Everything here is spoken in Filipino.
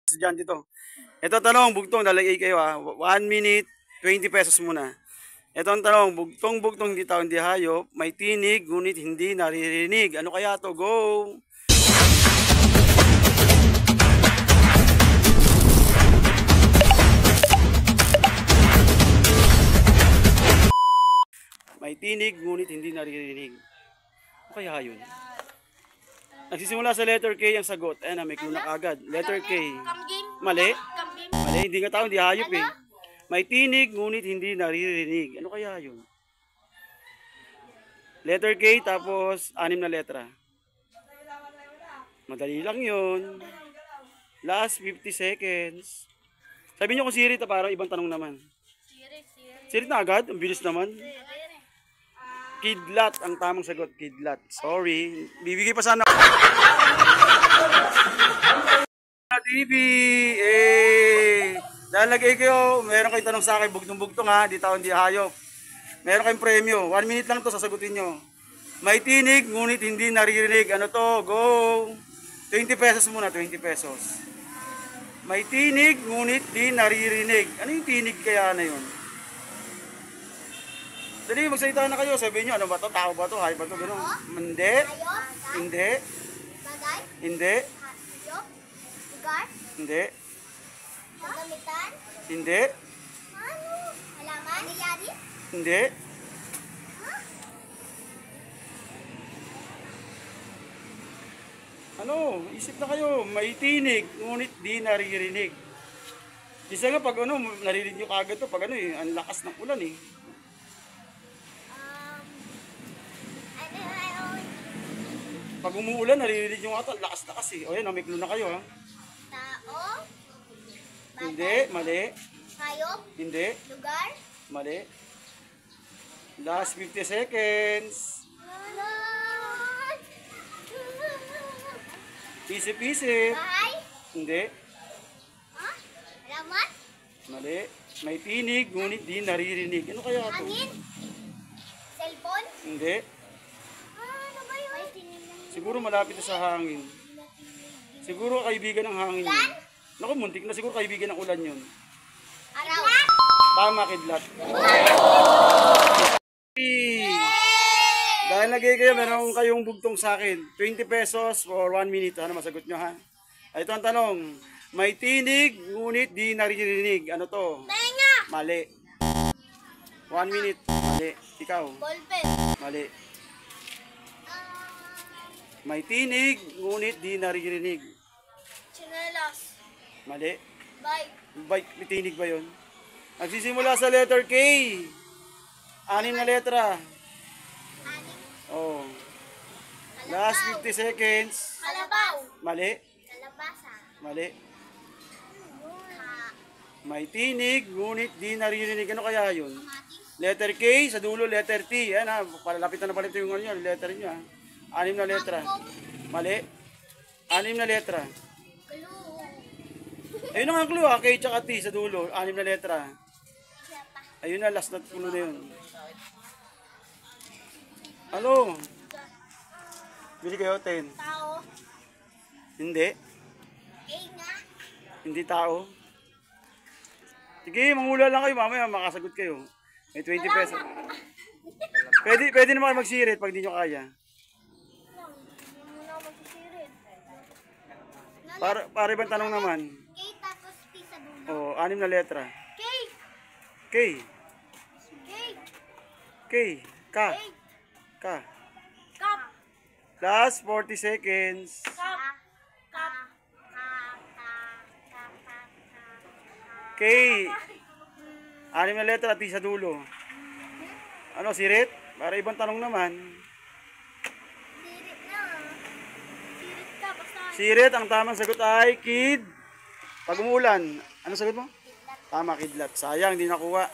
Estudyante to. Ito tanong, bugtong, lalagay kayo ha. 1 minute, 20 pesos muna. Ito ang tanong, bugtong, hindi tao, hindi hayop. May tinig, ngunit hindi naririnig. Ano kaya to? Go! May tinig, ngunit hindi naririnig. Ano kaya yun? Nagsisimula sa letter K ang sagot. Ayan na, may clue na kagad. Letter K. Mali. Mali, hindi nga tao, hindi hayop eh. May tinig, ngunit hindi naririnig. Ano kaya yun? Letter K, tapos 6 na letra. Madali lang yun. Last 50 seconds. Sabi nyo kung sirit, parang ibang tanong naman. Sirit na agad? Ang bilis naman. Kidlat ang tamang sagot. Kidlat. Sorry. Bibigay pa sana. TV. Dahil lagay kayo, meron kayong tanong sa akin, bugtong-bugtong ha, di tao, hindi hayop. Meron kayong premyo. 1 minute lang to, sasagutin nyo. May tinig, ngunit hindi naririnig. Ano to? Go! 20 pesos muna, 20 pesos. May tinig, ngunit di naririnig. Ano yung tinig kaya na yun? Dali, magsalita na kayo. Sabihin nyo, ano ba to? Tao ba to? Hayop ba to? Ganun. Hindi. Hindi. Hindi. Hindi. Kagamitan? Hindi. Ano? Halaman? Nangyari? Hindi. Ano? Isip na kayo. May tinig, ngunit di naririnig. Isa nga pag ano, naririnig nyo kagad to. Pag ano eh, ang lakas ng ulan eh. Pag umuulan, naririnig nyo nga ito. Lakas-lakas eh. O yan, may clue na kayo ha. Tao? Hindi, mali. Hayop? Hindi, Lugar? mali. Last 50 seconds. Isip-isip. Bahay? Hindi, Ha? Halaman? mali. May tinig, ngunit di naririnig. Ano kaya ito? Hangin? Cellphone? Hindi. Ano ba yun? May tingin lang. Siguro malapit na sa hangin. Siguro kaibigan ng hangin yun. Naku, muntik na siguro kaibigan ng ulan yun. Araw? Tama, kidlat. Dahil nagay kayo, meron kayong bugtong sa akin. 20 pesos for 1 minute. Ano masagot nyo ha? Ito ang tanong. May tinig, ngunit di naririnig. Ano to? Tenga! Mali. 1 minute. Mali. Ikaw. Ballpen? Mali. May tinig, ngunit di naririnig. Chinelas? Mali. Bike? Bike, may tinig ba yun? Nagsisimula sa letter K. 6 na letra. Anim? Oh. Last 50 seconds. Kalabaw? Mali. Kalabasa? Mali. Ha? May tinig, ngunit di naririnig. Ano kaya yun? Kamatis? Letter K, sa dulo, letter T. Yan ha, palapit na palit yung ano yun, letter nyo ha. 6 na letra. Mali. 6 na letra. Glue? Ayun ang clue ha, K tsaka T sa dulo, 6 na letra. Siya pa? Ayun na, last na puno na yun. Ano? Bili kayo, 10. Tao? Hindi. Nga? Hindi tao. Sige, manghula lang kayo, mamaya makasagot kayo. May 20 pesos. Pwede naman kayo magsirit pag di nyo kaya. Hindi mo na magsisirit. Para ibang tanong naman. K tapos T sa dulo. O, 6 na letra. K! K. K! K. K. K. Cup! Last 40 seconds. Cup! Cup! K. 6 na letra, T sa dulo. Ano, sirit? Para ibang tanong naman. Sirit na. Sirit ka basta. Sirit, ang tamang sagot ay kid. Pag umuulan, ano sagot mo? Tama, kidlat. Sayang, hindi nakuha.